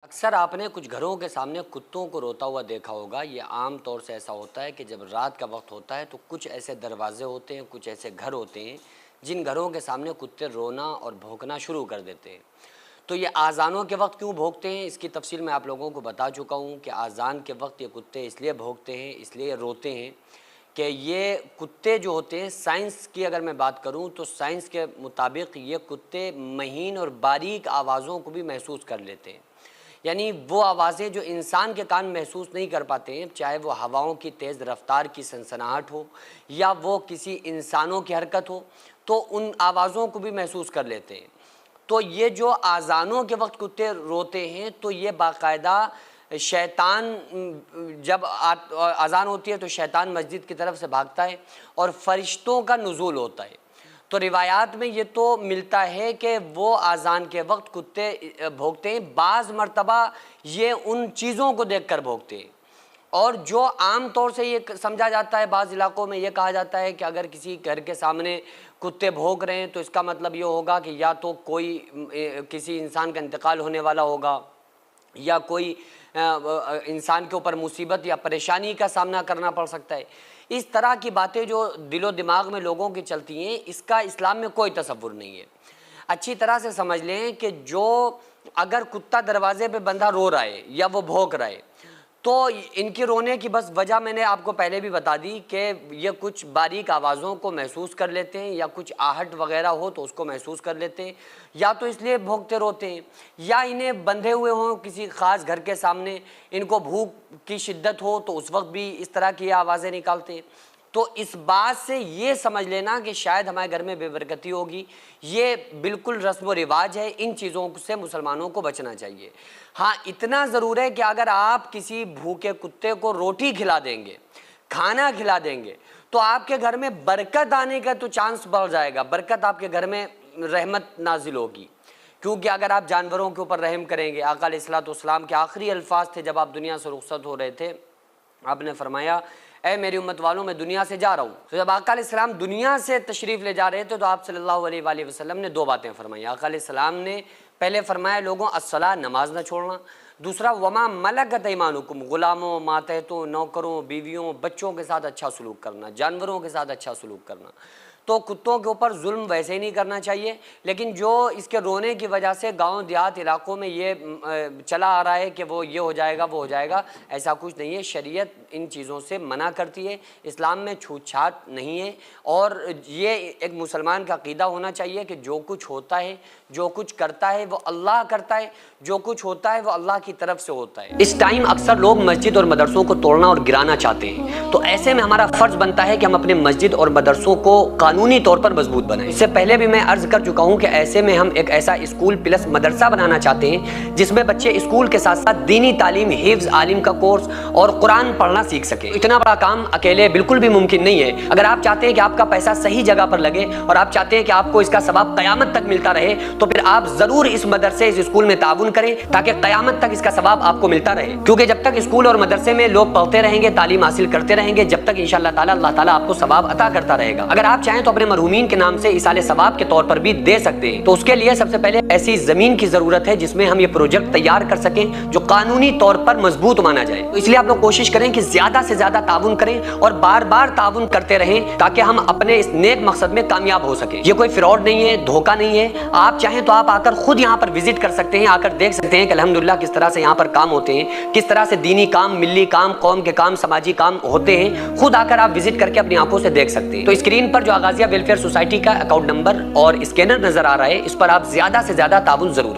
اکثر آپ نے کچھ گھروں کے سامنے کتوں کو روتا ہوا دیکھا ہوگا۔ یہ عام طور سے ایسا ہوتا ہے کہ جب رات کا وقت ہوتا ہے تو کچھ ایسے دروازے ہوتے ہیں، کچھ ایسے گھر ہوتے ہیں جن گھروں کے سامنے کتے رونا اور بھونکنا شروع کر دیتے ہیں۔ تو یہ آذانوں کے وقت کیوں بھونکتے ہیں، اس کی تفصیل میں آپ لوگوں کو بتا چکا ہوں کہ آذان کے وقت یہ کتے اس لیے بھونکتے ہیں، اس لیے روتے ہیں کہ یہ کتے جو ہوتے ہیں، سائنس کی اگر میں بات کروں تو سائنس کے مطابق یہ کتے مہین اور باریک آوازوں کو بھی محسوس کر لیتے ہیں۔ یعنی وہ آوازیں جو انسان کے کان محسوس نہیں کر پاتے ہیں، چاہے وہ ہواؤں کی تیز رفتار کی سنسناہٹ ہو یا وہ کسی انسانوں کی حرکت ہو، تو ان آوازوں کو بھی محسوس کر لیتے ہیں۔ تو یہ جو آذانوں کے وقت کتے روتے ہیں تو یہ باقاعدہ شیطان، جب اذان ہوتی ہے تو شیطان مسجد کی طرف سے بھاگتا ہے اور فرشتوں کا نزول ہوتا ہے۔ تو روایات میں یہ تو ملتا ہے کہ وہ اذان کے وقت کتے بھونکتے ہیں، بعض مرتبہ یہ ان چیزوں کو دیکھ کر بھونکتے ہیں۔ اور جو عام طور سے یہ سمجھا جاتا ہے، بعض علاقوں میں یہ کہا جاتا ہے کہ اگر کسی گھر کے سامنے کتے بھونک رہے ہیں تو اس کا مطلب یہ ہوگا کہ یا تو کوئی کسی انسان کا انتقال ہونے والا ہوگا، یا کوئی انسان کے اوپر مصیبت یا پریشانی کا سامنا کرنا پڑ سکتا ہے۔ اس طرح کی باتیں جو دل و دماغ میں لوگوں کی چلتی ہیں، اس کا اسلام میں کوئی تصور نہیں ہے۔ اچھی طرح سے سمجھ لیں کہ جو اگر کتا دروازے پہ بندھا رو رہا ہے یا وہ بھونک رہا ہے تو ان کی رونے کی بس وجہ میں نے آپ کو پہلے بھی بتا دی کہ یہ کچھ باریک آوازوں کو محسوس کر لیتے ہیں، یا کچھ آہٹ وغیرہ ہو تو اس کو محسوس کر لیتے ہیں، یا تو اس لیے بھونکتے روتے ہیں، یا انہیں بندھے ہوئے ہوں کسی خاص گھر کے سامنے، ان کو بھوک کی شدت ہو تو اس وقت بھی اس طرح کی آوازیں نکالتے ہیں۔ تو اس بات سے یہ سمجھ لینا کہ شاید ہمارے گھر میں بے برکتی ہوگی، یہ بالکل رسم و رواج ہے، ان چیزوں سے مسلمانوں کو بچنا چاہیے۔ ہاں اتنا ضرور ہے کہ اگر آپ کسی بھوکے کتے کو روٹی کھلا دیں گے، کھانا کھلا دیں گے، تو آپ کے گھر میں برکت آنے کا تو چانس بڑھ جائے گا، برکت آپ کے گھر میں رحمت نازل ہوگی۔ کیونکہ اگر آپ جانوروں کے اوپر رحم کریں گے، آقا علیہ السلام کے آخری الفاظ تھے جب آپ دنیا سے رخصت ہو رہے تھے، آپ نے فرمایا اے میری امت والوں میں دنیا سے جا رہا ہوں۔ تو جب آقا علیہ السلام دنیا سے تشریف لے جا رہے تھے تو آپ صلی اللہ علیہ وآلہ وسلم نے دو باتیں فرمائی۔ آقا علیہ السلام نے پہلے فرمایا لوگوں الصلاۃ، نماز نہ چھوڑنا، دوسرا وما ملکت ایمانکم، غلاموں، ماتحتوں، نوکروں، بیویوں، بچوں کے ساتھ اچھا سلوک کرنا، جانوروں کے ساتھ اچھا سلوک کرنا۔ تو کتوں کے اوپر ظلم ویسے ہی نہیں کرنا چاہیے، لیکن جو اس کے رونے کی وجہ سے گاؤں دیہات علاقوں میں یہ چلا آ رہا ہے کہ وہ یہ ہو جائے گا وہ ہو جائے گا، ایسا کچھ نہیں ہے۔ شریعت ان چیزوں سے منع کرتی ہے، اسلام میں چھوٹ چھات نہیں ہے، اور یہ ایک مسلمان کا عقیدہ ہونا چاہیے کہ جو کچھ ہوتا ہے، جو کچھ کرتا ہے وہ اللہ کرتا ہے، جو کچھ ہوتا ہے وہ اللہ کی طرف سے ہوتا ہے۔ اس ٹائم اکثر لوگ مسجد اور مدرسوں کو توڑنا اور گرانا چاہتے ہیں، تو ایسے میں ہمارا فرض بنتا ہے کہ ہم اپنے مسجد اور مدرسوں کو قانونی طور پر مضبوط بنائیں۔ اس سے پہلے بھی میں عرض کر چکا ہوں کہ ایسے میں ہم ایک ایسا اسکول پلس مدرسہ بنانا چاہتے ہیں جس میں بچے اسکول کے ساتھ ساتھ دینی تعلیم، حفظ، عالم کا کورس اور قرآن پڑھنا سیکھ سکیں۔ اتنا بڑا کام اکیلے بالکل بھی ممکن نہیں ہے۔ اگر آپ چاہتے ہیں کہ آپ کا پیسہ صحیح جگہ پر لگے اور آپ چاہتے ہیں کہ آپ کو اس کا ثواب قیامت تک ملتا رہے، تو پھر آپ ضرور اس مدرسے، اس اسکول میں تعاون کریں تاکہ قیامت تک اس کا ثواب آپ کو ملتا رہے۔ کیونکہ جب تک اسکول اور مدرسے میں لوگ پڑھتے رہیں گے، تعلیم حاصل کرتے رہیں گے، جب تک انشاءاللہ تعالی اللہ تعالیٰ آپ کو ثواب عطا کرتا رہے گا۔ اگر آپ چاہیں تو اپنے مرحومین کے نام سے ایصال ثواب کے طور پر بھی دے سکتے ہیں۔ تو اس کے لیے سب سے پہلے ایسی زمین کی ضرورت ہے جس میں ہم یہ پروجیکٹ تیار کر سکیں جو قانونی طور پر مضبوط مانا جائے۔ تو اس لیے آپ لوگ کوشش کریں کہ زیادہ سے زیادہ تعاون کریں اور بار بار تعاون کرتے رہیں تاکہ ہم اپنے اس نیک مقصد میں کامیاب ہو سکیں۔ یہ کوئی فراڈ نہیں ہے، دھوکہ نہیں ہے۔ آپ چاہیں تو آپ آ کر خود یہاں پر وزٹ کر سکتے ہیں، آ کر دیکھ سکتے ہیں کہ الحمدللہ کس طرح سے یہاں پر کام ہوتے ہیں، کس طرح سے دینی کام، ملی کام، قوم کے کام، سماجی کام ہوتے ہیں۔ خود آ کر آپ وزٹ کر کے اپنی آنکھوں سے دیکھ سکتے ہیں۔ تو اسکرین پر جو آغازیہ ویلفیئر سوسائٹی کا اکاؤنٹ نمبر اور اسکینر نظر آ رہا ہے، اس پر آپ زیادہ سے زیادہ تعاون ضرور کریں۔